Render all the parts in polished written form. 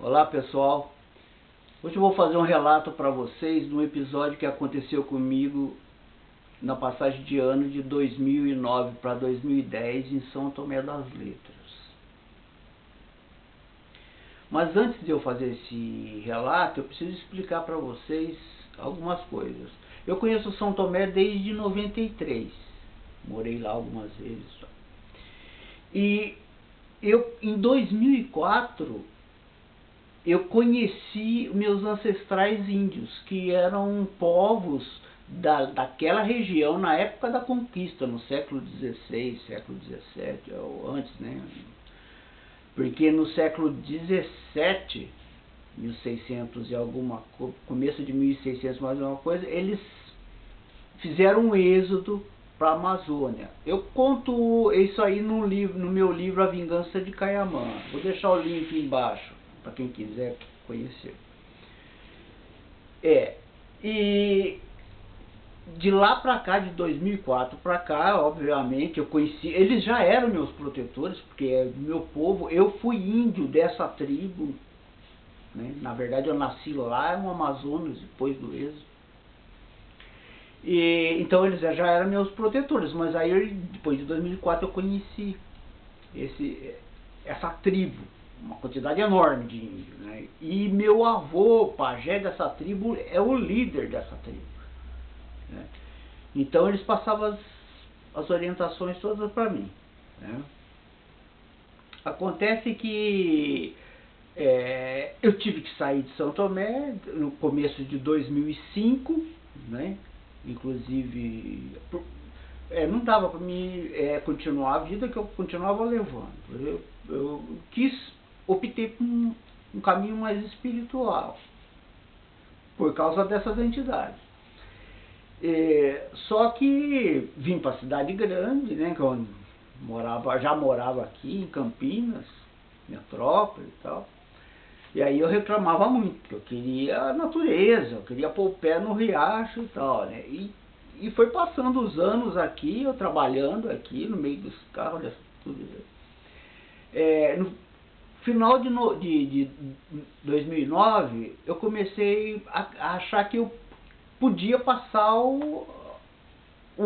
Olá pessoal, hoje eu vou fazer um relato para vocês de um episódio que aconteceu comigo na passagem de ano de 2009 para 2010 em São Tomé das Letras. Mas antes de eu fazer esse relato, eu preciso explicar para vocês algumas coisas. Eu conheço São Tomé desde 93, morei lá algumas vezes. E em 2004, eu conheci meus ancestrais índios, que eram povos daquela região na época da conquista, no século XVI, século XVII, ou antes, né? Porque no século XVII, 1600 e alguma, começo de 1600 mais alguma coisa, eles fizeram um êxodo para a Amazônia. Eu conto isso aí no meu livro A Vingança de Caiamã. Vou deixar o link embaixo para quem quiser conhecer. E de lá para cá, de 2004 para cá, obviamente, eu conheci, eles já eram meus protetores, porque é meu povo, eu fui índio dessa tribo, né? Na verdade eu nasci lá no Amazonas, depois do êxodo. Então eles já eram meus protetores, mas aí depois de 2004 eu conheci essa tribo, uma quantidade enorme de índios, né? E meu avô, pajé dessa tribo, é o líder dessa tribo, né? Então eles passavam as orientações todas para mim, né? Acontece que eu tive que sair de São Tomé no começo de 2005, né? Inclusive não dava para mim continuar a vida que eu continuava levando. Eu optei por um caminho mais espiritual, por causa dessas entidades. Só que vim para a cidade grande, né, que eu já morava aqui em Campinas, metrópole e tal. E aí eu reclamava muito, que eu queria a natureza, eu queria pôr o pé no riacho e tal, né? E foi passando os anos aqui, eu trabalhando aqui no meio dos carros, tudo. No final de 2009, eu comecei a achar que eu podia passar o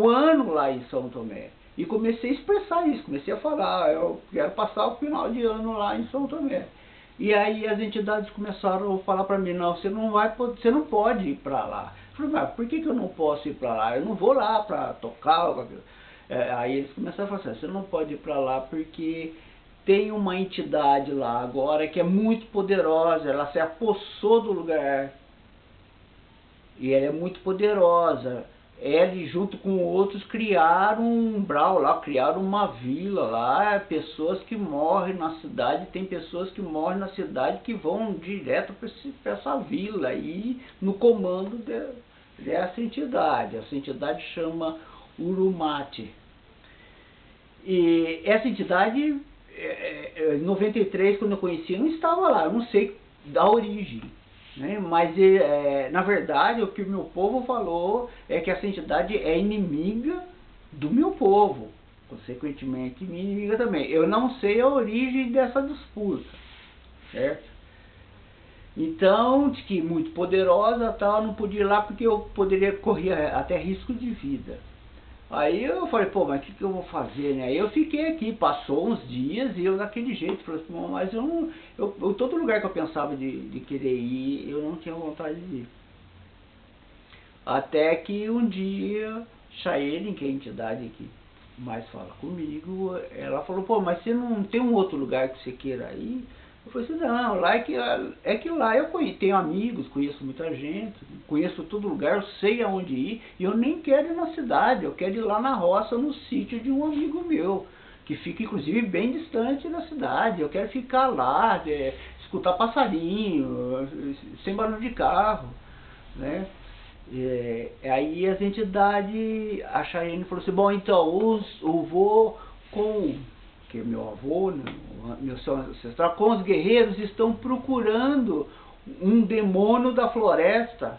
ano lá em São Tomé. E comecei a expressar isso, comecei a falar, eu quero passar o final de ano lá em São Tomé. E aí as entidades começaram a falar para mim, não, você não pode ir para lá. Eu falei, mas por que eu não posso ir para lá? Eu não vou lá para tocar. Aí eles começaram a falar assim, você não pode ir para lá porque tem uma entidade lá agora que é muito poderosa, ela se apossou do lugar. E ela é muito poderosa. Ele junto com outros criaram um umbral lá, criaram uma vila lá, pessoas que morrem na cidade, tem pessoas que morrem na cidade que vão direto para essa vila aí no comando dessa entidade. Essa entidade chama Urumati. E essa entidade, em 93, quando eu conheci, não estava lá, eu não sei da origem, né? Mas na verdade o que o meu povo falou é que essa entidade é inimiga do meu povo, consequentemente minha inimiga também. Eu não sei a origem dessa disputa, certo? Então, diz que muito poderosa, tal, não podia ir lá porque eu poderia correr até risco de vida. Aí eu falei, pô, mas o que eu vou fazer, né? Aí eu fiquei aqui, passou uns dias e eu daquele jeito, falei, pô, mas todo lugar que eu pensava de querer ir, eu não tinha vontade de ir. Até que um dia, Chayenne, que é a entidade que mais fala comigo, ela falou, pô, mas você não tem um outro lugar que você queira ir? Eu falei assim, não, lá é que lá eu tenho amigos, conheço muita gente, conheço todo lugar, eu sei aonde ir, e eu nem quero ir na cidade, eu quero ir lá na roça, no sítio de um amigo meu, que fica inclusive bem distante da cidade, eu quero ficar lá, escutar passarinho, sem barulho de carro, né? Aí as entidades, a Chayenne falou assim, bom, então, o vô com... que meu avô, né, meu ancestral, com os guerreiros estão procurando um demônio da floresta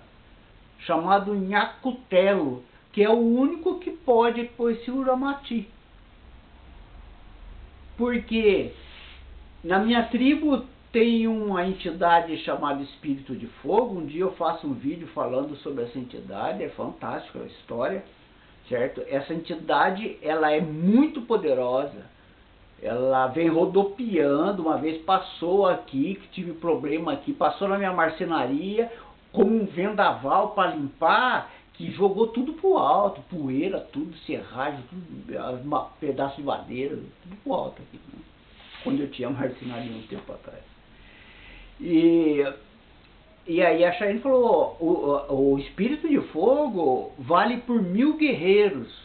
chamado Nhacutelo, que é o único que pode pôr esse Uramati. Porque na minha tribo tem uma entidade chamada Espírito de Fogo. Um dia eu faço um vídeo falando sobre essa entidade, é fantástica a história, certo? Essa entidade, ela é muito poderosa, ela vem rodopiando. Uma vez passou aqui, que tive problema aqui, passou na minha marcenaria, como um vendaval para limpar, que jogou tudo pro alto, poeira, tudo, serragem, tudo, pedaço de madeira, tudo pro alto aqui, né? Quando eu tinha marcenaria um tempo atrás. E aí a Chayenne falou, o Espírito de Fogo vale por 1000 guerreiros,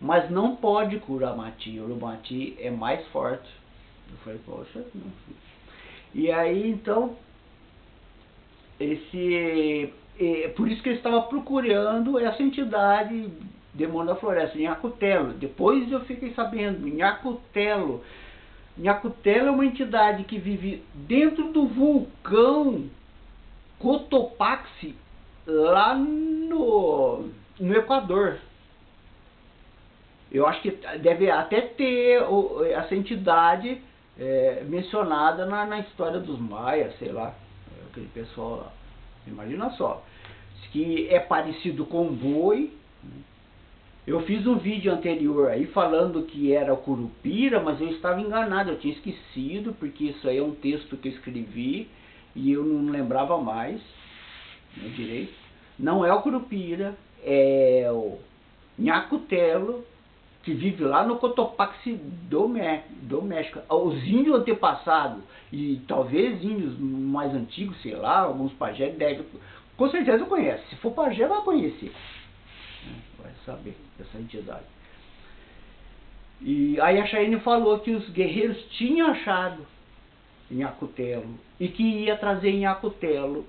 mas não pode curar Mati. O Mati é mais forte. Eu falei, poxa, não. E aí então, por isso que ele estava procurando essa entidade, demônio da floresta, Nhacutelo. Depois eu fiquei sabendo, Nhacutelo é uma entidade que vive dentro do vulcão Cotopaxi, lá no Equador. Eu acho que deve até ter essa entidade mencionada na história dos maias, sei lá, aquele pessoal lá. Imagina só, que é parecido com boi. Eu fiz um vídeo anterior aí falando que era o Curupira, mas eu estava enganado, eu tinha esquecido, porque isso aí é um texto que eu escrevi e eu não lembrava mais, né, direito. Não é o Curupira, é o Nhacutelo, que vive lá no Cotopaxi do México. Os índios antepassados, e talvez índios mais antigos, sei lá, alguns pajé devem, com certeza conhece. Se for pajé, vai conhecer, vai saber dessa entidade. E aí a Chayenne falou que os guerreiros tinham achado Nhacutelo e que ia trazer Nhacutelo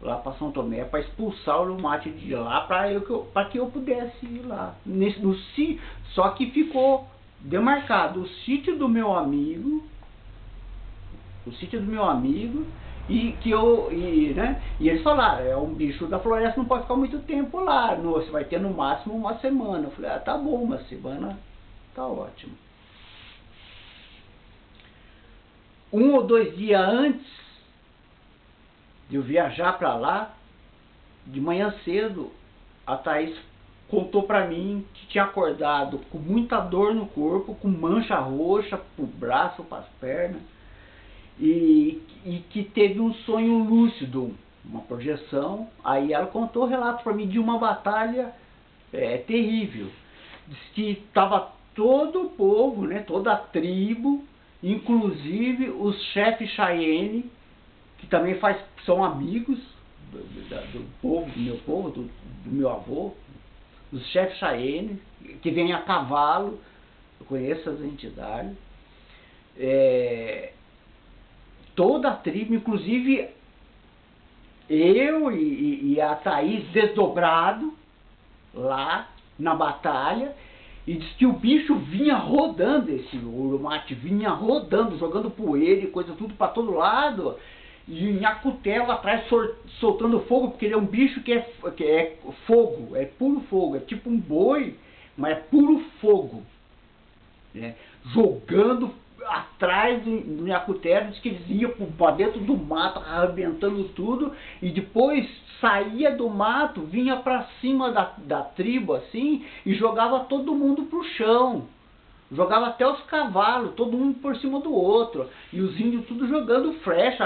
lá para São Tomé para expulsar o Lumate de lá, para que eu pudesse ir lá. Só que ficou demarcado o sítio do meu amigo, né? E eles falaram, é um bicho da floresta, não pode ficar muito tempo lá, você vai ter no máximo uma semana. Eu falei, tá bom, uma semana tá ótimo. 1 ou 2 dias antes de eu viajar para lá, de manhã cedo, a Thaís contou para mim que tinha acordado com muita dor no corpo, com mancha roxa pro braço, para as pernas, e que teve um sonho lúcido, uma projeção. Aí ela contou o relato para mim de uma batalha terrível. Diz que estava todo o povo, né, toda a tribo, inclusive os chefes Chayenne, que também são amigos do povo, do meu povo, do meu avô, os chefes Chayenne, que vêm a cavalo. Eu conheço as entidades. Toda a tribo, inclusive eu e a Thaís desdobrado lá na batalha, e diz que o bicho vinha rodando, esse Urumate vinha rodando, jogando poeira e coisa tudo para todo lado, e o Nhacutelo atrás soltando fogo, porque ele é um bicho que é fogo, é puro fogo, é tipo um boi, mas é puro fogo, né? Jogando atrás do Nhacutelo. Diz que eles iam para dentro do mato, arrebentando tudo, e depois saía do mato, vinha para cima da tribo assim, e jogava todo mundo pro chão. Jogava até os cavalos, todo mundo por cima do outro. E os índios tudo jogando flecha,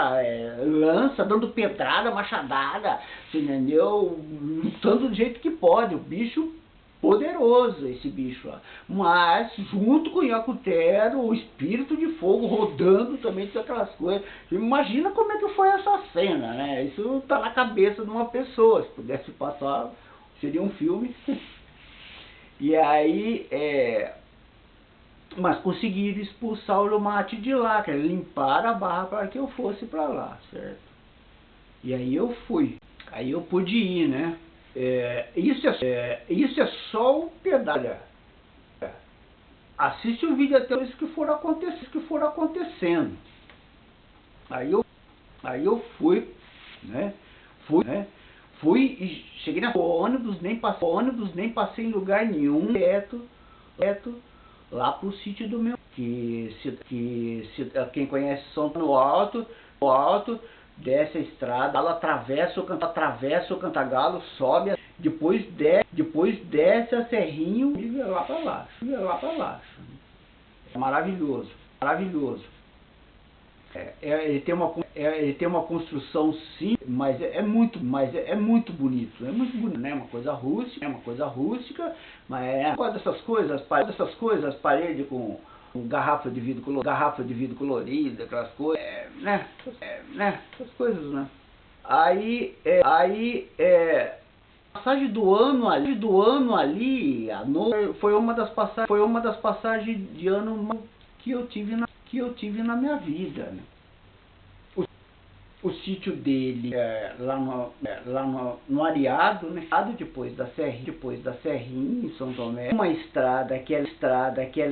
lança, dando pedrada, machadada, entendeu? Lutando do jeito que pode. O bicho poderoso, esse bicho lá. Mas, junto com o Nhacutelo, o espírito de fogo rodando também, todas aquelas coisas. Imagina como é que foi essa cena, né? Isso tá na cabeça de uma pessoa. Se pudesse passar, seria um filme. E aí, mas conseguiram expulsar o Lumate de lá, que limpar a barra para que eu fosse para lá, certo? E aí eu fui. Aí eu pude ir, né? Isso é só um pedaço. Assiste o vídeo até isso que for acontecendo. Aí eu fui, né? Fui e cheguei no ônibus, nem passei em lugar nenhum, direto lá pro sítio do meu quem conhece São no alto, desce a estrada, ela atravessa o Cantagalo, sobe, depois desce a serrinho e vai lá para baixo. É maravilhoso, maravilhoso. Ele tem uma construção simples, mas é muito bonito, né? Uma coisa rústica, mas é dessas coisas, parede com garrafa de vidro colorida, aquelas coisas, essas coisas, né? Passagem do ano ali, a noite, foi uma das passagens de ano que eu tive na minha vida, né? O sítio dele lá no Areado, né? Depois da Serrinha, em São Tomé, uma estrada que ela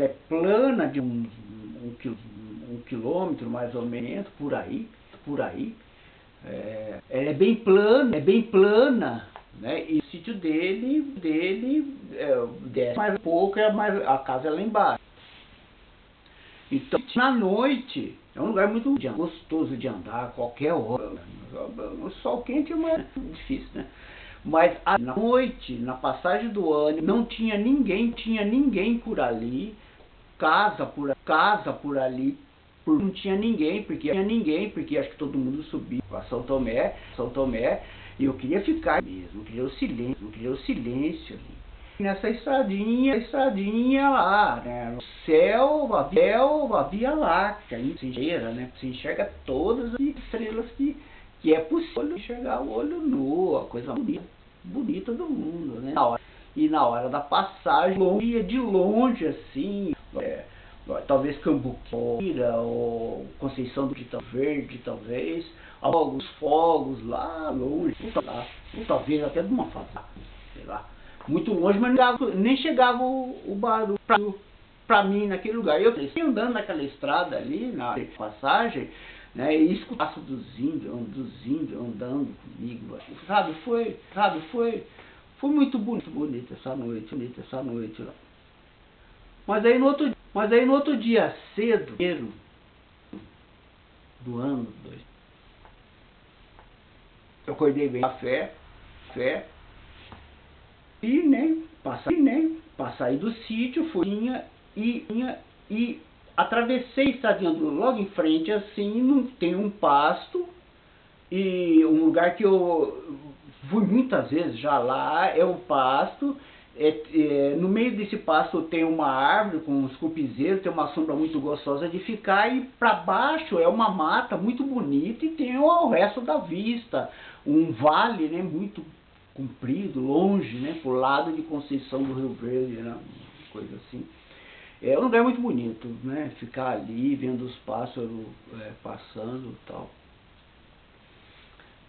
é plana de um quilômetro mais ou menos, por aí. Ela é bem plana, né? E o sítio dele desce mais um pouco, a casa é lá embaixo. Então, na noite, é um lugar muito gostoso de andar a qualquer hora. O sol quente é mais difícil, né? Mas à noite, na passagem do ano, não tinha ninguém por ali, casa por ali, não tinha ninguém, porque acho que todo mundo subia para São Tomé, e eu queria ficar mesmo, eu queria o silêncio ali. Nessa estradinha lá, né? No céu havia lá, que aí se enxerga todas as estrelas que é possível enxergar o olho nu, a coisa bonita do mundo, né? Na hora da passagem, de longe assim, talvez Cambuquira ou Conceição do Rio Verde, talvez, alguns fogos lá longe, ou talvez até de uma fazenda, sei lá. Muito longe, mas nem chegava o barulho pra mim naquele lugar. Eu fui andando naquela estrada ali, na passagem, né, e escutava dos índios andando comigo. Sabe, foi muito bonito essa noite lá. Mas aí no outro dia cedo, do ano, eu acordei bem, café, e para sair do sítio, e atravessei a estradinha logo em frente, assim, tem um pasto, e um lugar que eu fui muitas vezes já lá, é um pasto, no meio desse pasto tem uma árvore com uns cupizeiros, tem uma sombra muito gostosa de ficar, e para baixo é uma mata muito bonita, e tem o resto da vista, um vale, né, muito comprido, longe, né, pro lado de Conceição do Rio Verde, né, coisa assim. É um lugar muito bonito, né, ficar ali vendo os pássaros passando e tal.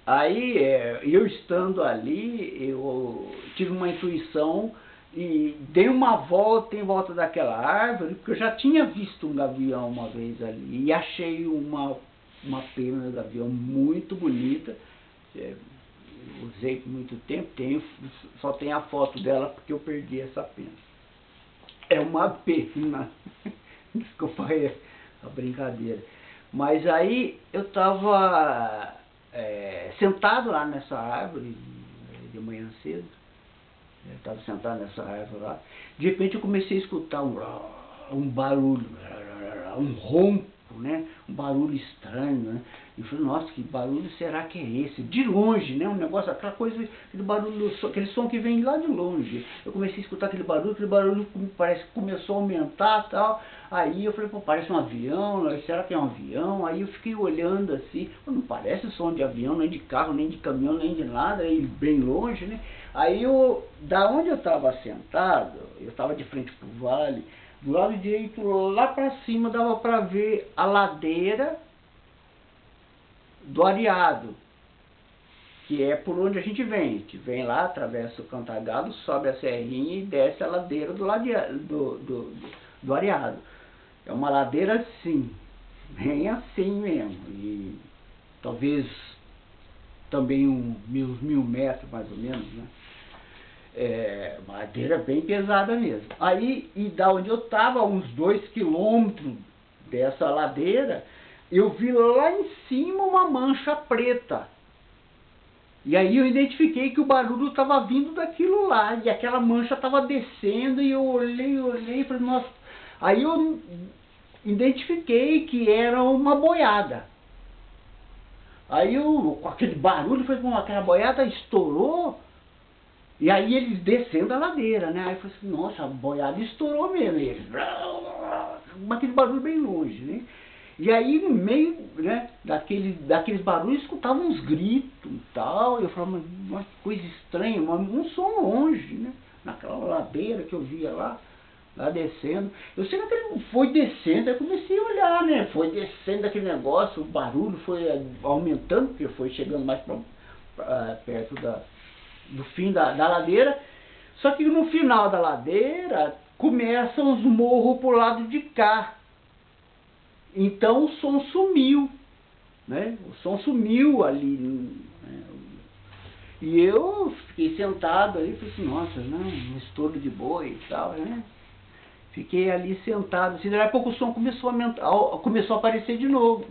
Aí, eu estando ali, eu tive uma intuição e dei uma volta em volta daquela árvore, porque eu já tinha visto um gavião uma vez ali, e achei uma pena de gavião muito bonita, usei por muito tempo, só tem a foto dela porque eu perdi essa pena. É uma pena, desculpa aí a brincadeira. Mas aí eu estava sentado lá nessa árvore, de manhã cedo, eu estava sentado nessa árvore lá, de repente eu comecei a escutar um barulho, um ronco, né? Um barulho estranho, né? E eu falei, nossa, que barulho será que é esse? De longe, né? Um negócio, aquela coisa, aquele barulho, aquele som que vem lá de longe. Eu comecei a escutar aquele barulho parece que começou a aumentar e tal. Aí eu falei, pô, parece um avião, será que é um avião? Aí eu fiquei olhando assim, pô, não parece som de avião, nem de carro, nem de caminhão, nem de nada, aí bem longe, né? Aí da onde eu estava sentado, eu estava de frente pro vale, do lado direito, lá para cima, dava para ver a ladeira do Areado, que é por onde a gente vem. A gente vem lá, atravessa o Cantagalo, sobe a serrinha e desce a ladeira do Areado. É uma ladeira assim, bem assim mesmo, e talvez também uns 1000 metros mais ou menos, né? madeira bem pesada mesmo. Aí, e da onde eu estava, uns 2 quilômetros dessa ladeira, eu vi lá em cima uma mancha preta. E aí eu identifiquei que o barulho estava vindo daquilo lá, e aquela mancha estava descendo, e eu olhei e falei, nossa. Aí eu identifiquei que era uma boiada. Aí eu, com aquele barulho, falei, bom, aquela boiada estourou, e aí eles descendo a ladeira, né? Aí eu falei assim, nossa, a boiada estourou mesmo, e eles, aquele barulho bem longe, né? E aí, no meio, né, daqueles barulhos, escutava uns gritos e tal. E eu falava, uma coisa estranha, um som longe, né? Naquela ladeira que eu via lá descendo. Eu sei que ele foi descendo, aí comecei a olhar, né? Foi descendo aquele negócio, o barulho foi aumentando, porque foi chegando mais perto do fim da ladeira. Só que no final da ladeira, começam os morros pro lado de cá. Então o som sumiu, né? O som sumiu ali, né? E eu fiquei sentado ali e falei assim, nossa, não, um estouro de boi e tal, né? Fiquei ali sentado, assim, daí a pouco o som começou a aparecer de novo,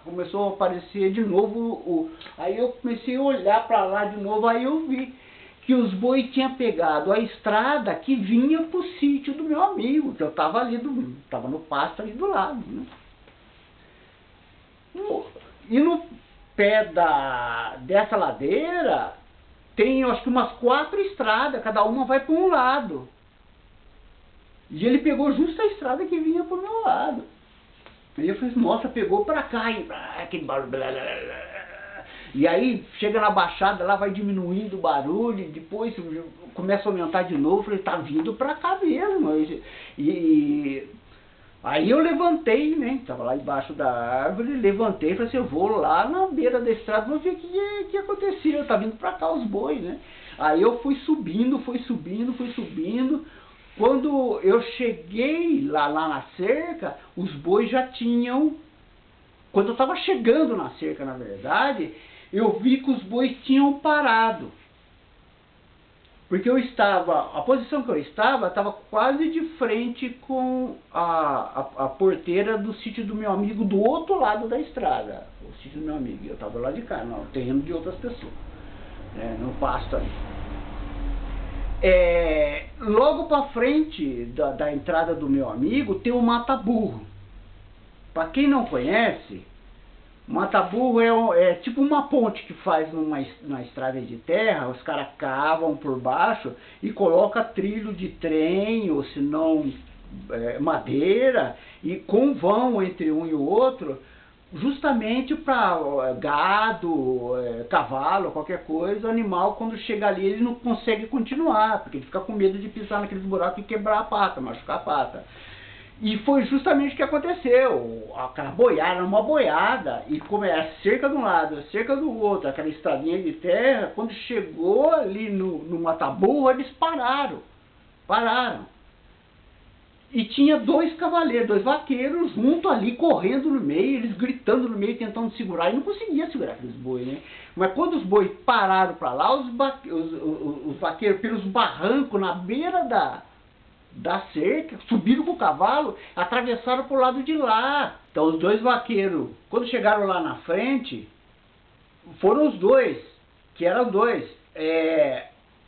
começou a aparecer de novo, aí eu comecei a olhar para lá de novo, aí eu vi que os bois tinham pegado a estrada que vinha pro sítio do meu amigo, que eu estava ali, estava no pasto ali do lado, né? E no pé dessa ladeira tem, acho que umas 4 estradas, cada uma vai para um lado. E ele pegou justo a estrada que vinha para o meu lado. E eu falei, nossa, pegou para cá, e aquele barulho. E aí chega na baixada, lá vai diminuindo o barulho, e depois começa a aumentar de novo. Eu falei, tá vindo para cá mesmo. Aí eu levantei, né? Tava lá embaixo da árvore, levantei e falei assim, eu vou lá na beira da estrada, vou ver o que aconteceu, tá vindo pra cá os bois, né? Aí eu fui subindo. Quando eu cheguei lá na cerca, os bois já tinham... Quando eu tava chegando na cerca, na verdade, eu vi que os bois tinham parado. Porque a posição que eu estava quase de frente com a porteira do sítio do meu amigo do outro lado da estrada. O sítio do meu amigo. Eu estava lá de cá, no terreno de outras pessoas, né, no pasto ali. Logo para frente da entrada do meu amigo tem o mata-burro. Para quem não conhece, mata-burro é tipo uma ponte que faz numa estrada de terra, os caras cavam por baixo e colocam trilho de trem, ou se não madeira, e com vão entre um e o outro, justamente para gado, cavalo, qualquer coisa, o animal quando chega ali ele não consegue continuar, porque ele fica com medo de pisar naqueles buracos e quebrar a pata, machucar a pata. E foi justamente o que aconteceu. Aquela boiada, uma boiada, e como era cerca de um lado, cerca do outro, aquela estradinha de terra, quando chegou ali no mata-burro, eles pararam. E tinha 2 cavaleiros, 2 vaqueiros junto ali, correndo no meio, eles gritando no meio, tentando segurar, e não conseguia segurar aqueles bois, né? Mas quando os bois pararam para lá, os vaqueiros, pelos barrancos, na beira da cerca, subiram com o cavalo, atravessaram para o lado de lá. Então os 2 vaqueiros, quando chegaram lá na frente, foram os 2, que eram 2,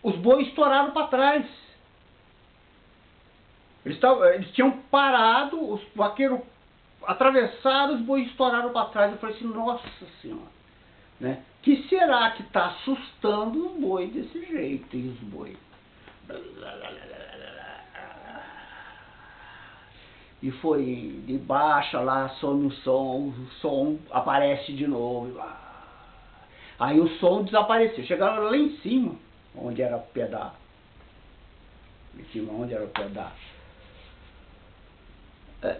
os bois estouraram para trás. Eles tinham parado, os vaqueiros atravessaram, os bois estouraram para trás. Eu falei assim, nossa senhora, né? Que será que está assustando os bois desse jeito? E os bois... E foi de baixa lá, some o som aparece de novo. Aí o som desapareceu. Chegaram lá em cima, onde era o pé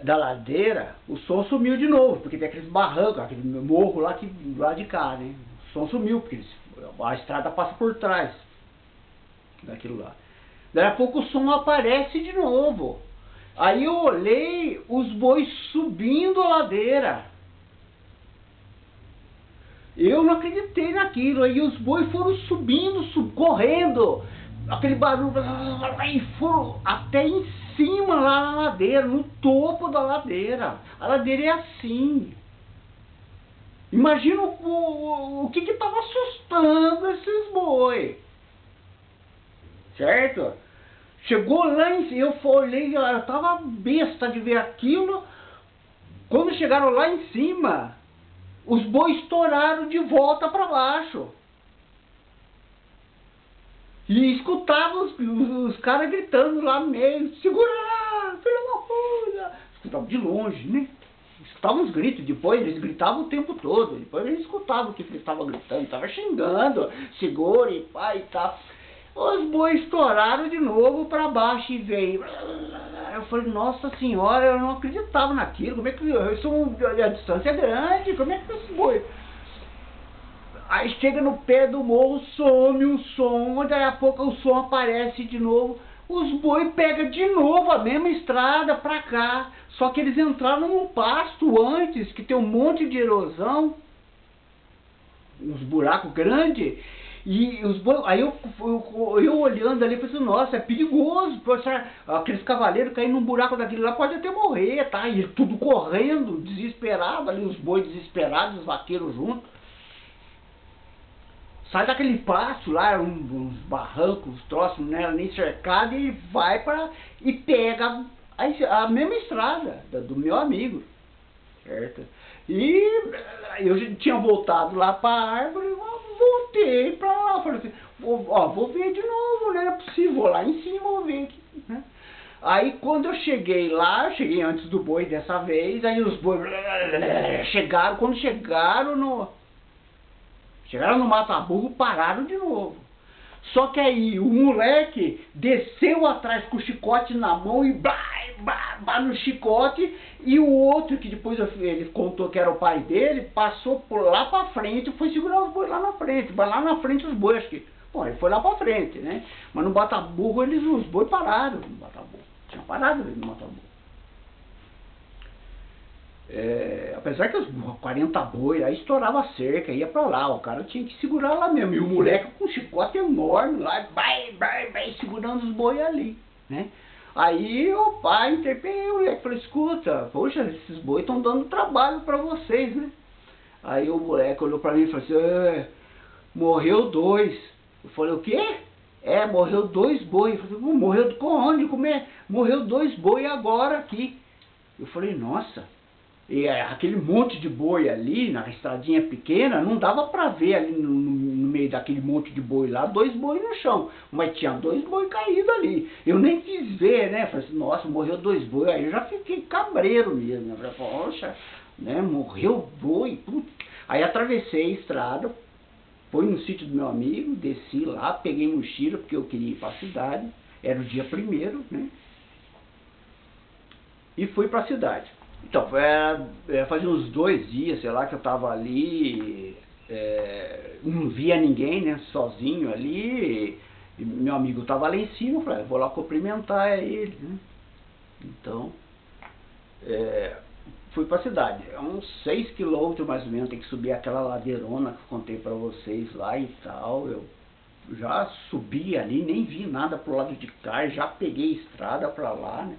da ladeira, o som sumiu de novo, porque tem aqueles barrancos, aquele morro lá de cá, né? O som sumiu, porque a estrada passa por trás daquilo lá. Daí a pouco o som aparece de novo. Aí eu olhei os bois subindo a ladeira. Eu não acreditei naquilo. Aí os bois foram subindo, correndo, aquele barulho, e foram até em cima lá na ladeira, no topo da ladeira. A ladeira é assim. Imagina o que estava assustando esses boi. Certo? Chegou lá em cima, eu olhei, eu estava besta de ver aquilo. Quando chegaram lá em cima, os bois estouraram de volta para baixo. E escutava os caras gritando lá no meio, segura lá, filho da puta. Escutava de longe, né? Escutavam os gritos, depois eles gritavam o tempo todo. Depois eles escutavam o que eles estavam gritando, estavam xingando, segura e pá e tal. Os bois estouraram de novo para baixo e veio. Eu falei, nossa senhora, eu não acreditava naquilo. Como é que a distância é grande? Como é que esse boi? Aí chega no pé do morro, some o som, daí a pouco o som aparece de novo. Os boi pegam de novo a mesma estrada pra cá. Só que eles entraram num pasto antes, que tem um monte de erosão. Uns buracos grandes. E os boi, aí eu olhando ali, pensei, nossa, é perigoso. Aqueles cavaleiros caírem num buraco daquele lá, pode até morrer, tá? E tudo correndo, desesperado ali, os bois desesperados, os vaqueiros juntos. Sai daquele pasto lá, uns barrancos, uns troços, não era nem cercado, e vai para e pega a mesma estrada do meu amigo, certo? E eu já tinha voltado lá para a árvore, voltei para lá, falei assim, vou ver de novo, né? Não é possível, vou lá em cima, vou ver aqui, né? Aí quando eu cheguei lá, cheguei antes do boi dessa vez, aí os bois chegaram, quando chegaram no mata-burro, pararam de novo. Só que aí o moleque desceu atrás com o chicote na mão e no chicote, e o outro, que depois ele contou que era o pai dele, passou por lá pra frente e foi segurar os bois lá na frente. Mas lá na frente os bois, acho que... Bom, ele foi lá pra frente, né? Mas no mata-burro os bois pararam no mata-burro. Tinha parado no mata-burro. Apesar que os 40 boi, aí estourava a cerca, ia pra lá, o cara tinha que segurar lá mesmo, e o moleque com um chicote enorme lá, segurando os boi ali, né? Aí o pai interpelou o moleque, falou, escuta, poxa, esses boi estão dando trabalho pra vocês, né? Aí o moleque olhou pra mim e falou assim, morreu 2. Eu falei, o quê? Morreu 2 boi. Eu falei, morreu com onde? Como é? Morreu 2 boi agora aqui. Eu falei, nossa. E aquele monte de boi ali, na estradinha pequena, não dava pra ver ali no meio daquele monte de boi lá, 2 boi no chão. Mas tinha 2 boi caídos ali. Eu nem quis ver, né? Falei assim, nossa, morreu 2 boi. Aí eu já fiquei cabreiro mesmo. Né? Falei, poxa, né? Morreu boi. Putz. Aí atravessei a estrada, fui no sítio do meu amigo, desci lá, peguei mochila, porque eu queria ir pra cidade. Era o dia 1º, né? E fui pra cidade. Então, fazia uns 2 dias, sei lá, que eu tava ali, não via ninguém, né, sozinho ali, e meu amigo tava lá em cima, eu falei, vou lá cumprimentar ele, né. Então, fui pra cidade, uns 6 quilômetros mais ou menos, tem que subir aquela ladeirona que eu contei pra vocês lá e tal, eu já subi ali, nem vi nada pro lado de cá, já peguei estrada pra lá, né,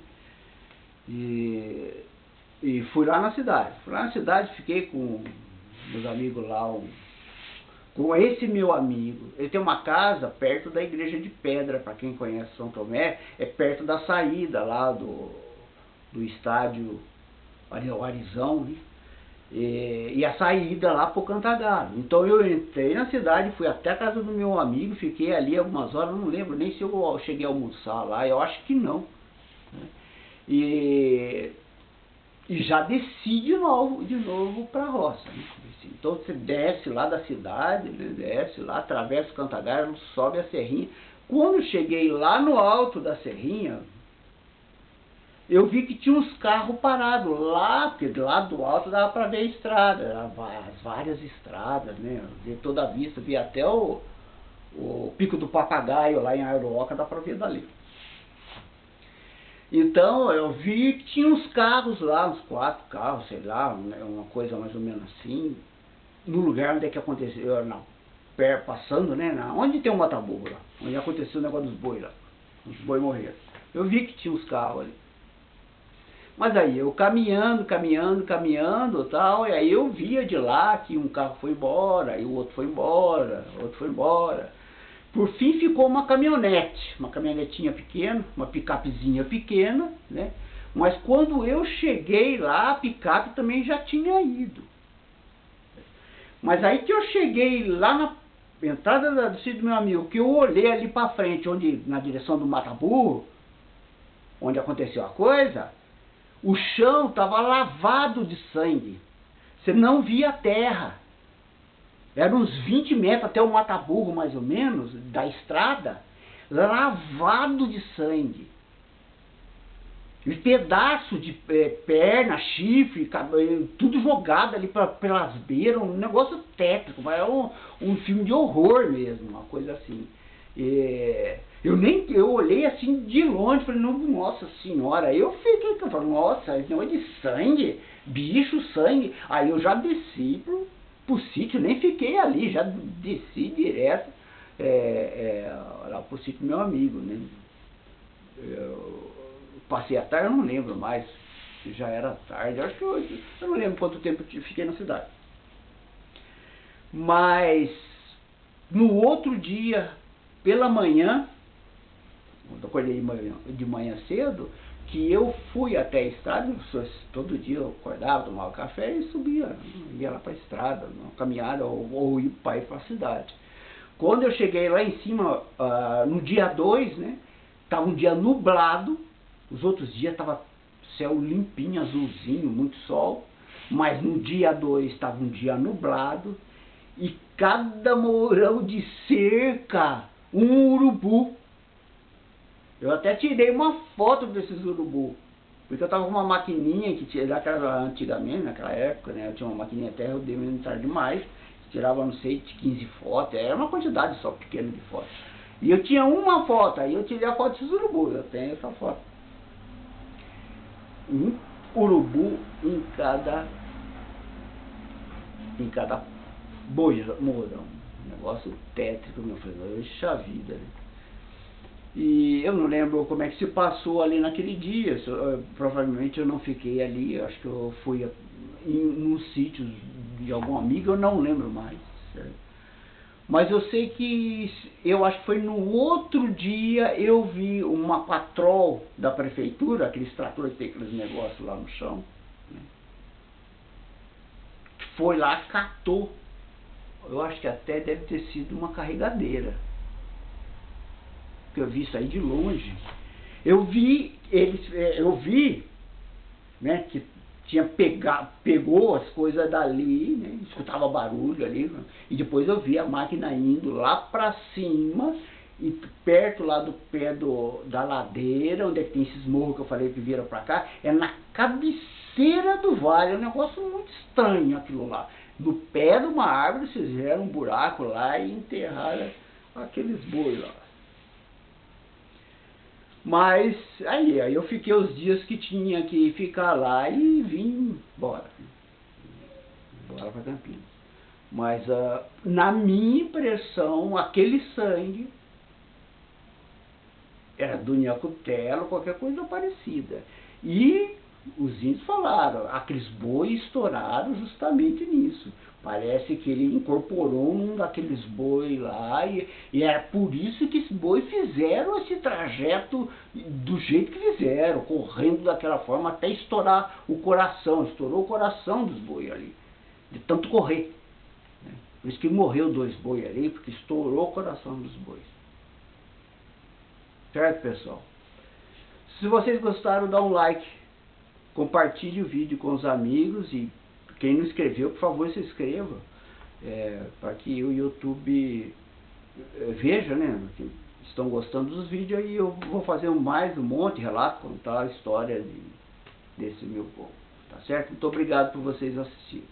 e fui lá na cidade. Fui lá na cidade, fiquei com meus amigos lá, com esse meu amigo. Ele tem uma casa perto da Igreja de Pedra, para quem conhece São Tomé, é perto da saída lá do estádio Arizão, né? E a saída lá pro Cantagalo. Então eu entrei na cidade, fui até a casa do meu amigo, fiquei ali algumas horas, não lembro nem se eu cheguei a almoçar lá, eu acho que não, né? E já desci de novo para a roça, né? Então você desce lá da cidade, né? Desce lá, atravessa o Cantagalo, sobe a serrinha. Quando cheguei lá no alto da serrinha, eu vi que tinha uns carros parados lá, porque lá do alto dava para ver a estrada, as várias estradas, né? Ver toda a vista, vi até o Pico do Papagaio lá em Aroroca, dá para ver dali. Então eu vi que tinha uns carros lá, uns 4 carros, sei lá, uma coisa mais ou menos assim, no lugar onde é que aconteceu, não. passando, né, onde tem um mata-burro lá, onde aconteceu o negócio dos boi lá, os boi morreram. Eu vi que tinha uns carros ali. Mas aí eu caminhando tal, e aí eu via de lá que um carro foi embora, e o outro foi embora, o outro foi embora. Por fim ficou uma caminhonete, uma caminhonetinha pequena, uma picapezinha pequena, né? Mas quando eu cheguei lá, a picape também já tinha ido. Mas aí que eu cheguei lá na entrada do sítio do meu amigo, que eu olhei ali para frente, onde, na direção do mata-burro, onde aconteceu a coisa, o chão estava lavado de sangue. Você não via a terra. Era uns 20 metros até o mata-burro, mais ou menos, da estrada, lavado de sangue. E pedaço de perna, chifre, cabelo, tudo jogado ali pelas beiras, um negócio tétrico, mas é um filme de horror mesmo, uma coisa assim. Eu olhei assim de longe, falei, nossa senhora, eu fiquei, eu falei, nossa, esse negócio de sangue, bicho, sangue. Aí eu já desci pro sítio, nem fiquei ali, já desci direto lá pro sítio do meu amigo, né? Eu passei a tarde, eu não lembro mais, já era tarde, acho que eu não lembro quanto tempo eu fiquei na cidade. Mas no outro dia, pela manhã, quando eu acordei de manhã cedo, que eu fui até a estrada, todo dia eu acordava, tomava café e subia, ia lá para a estrada, uma caminhada ou ir para a cidade. Quando eu cheguei lá em cima, no dia 2, né, estava um dia nublado, os outros dias estava céu limpinho, azulzinho, muito sol, mas no dia 2 estava um dia nublado, e cada mourão de cerca, um urubu. Eu até tirei uma foto desses urubu, porque eu estava com uma maquininha que tinha daquela antigamente, naquela época, né? Eu tinha uma maquininha até, eu dei tarde demais, tirava, não sei, de 15 fotos, era uma quantidade só pequena de fotos. E eu tinha uma foto, aí eu tirei a foto desses urubu, eu tenho essa foto. Um urubu em cada mourão. Um negócio tétrico, meu filho, puxa vida, né? E eu não lembro como é que se passou ali naquele dia, provavelmente eu não fiquei ali, acho que eu fui num sítio de algum amigo, eu não lembro mais, certo? Mas eu sei que, eu acho que foi no outro dia, eu vi uma patrol da prefeitura, aqueles tratores que tem aqueles negócios lá no chão, né? Foi lá, catou, eu acho que até deve ter sido uma carregadeira, que eu vi isso aí de longe. Eu vi né, que pegou as coisas dali, né, escutava barulho ali, né, e depois eu vi a máquina indo lá para cima, e perto lá do pé da ladeira, onde é que tem esses morros que eu falei que viram para cá, é na cabeceira do vale, é um negócio muito estranho aquilo lá. No pé de uma árvore, vocês fizeram um buraco lá e enterraram aqueles boi lá. Mas aí eu fiquei os dias que tinha que ficar lá e vim embora para Campinas. Mas na minha impressão, aquele sangue era do Nhacutelo, qualquer coisa parecida. E os índios falaram, aqueles bois estouraram justamente nisso. Parece que ele incorporou um daqueles boi lá, e era por isso que esses boi fizeram esse trajeto do jeito que fizeram, correndo daquela forma até estourar o coração. Estourou o coração dos boi ali, de tanto correr, né? Por isso que morreu 2 boi ali, porque estourou o coração dos bois. Certo, pessoal? Se vocês gostaram, dá um like, compartilhe o vídeo com os amigos, e quem não inscreveu, por favor, se inscreva, para que o YouTube veja, né, que estão gostando dos vídeos. Aí eu vou fazer mais um monte de relato, contar a história desse meu povo, tá certo? Muito obrigado por vocês assistirem.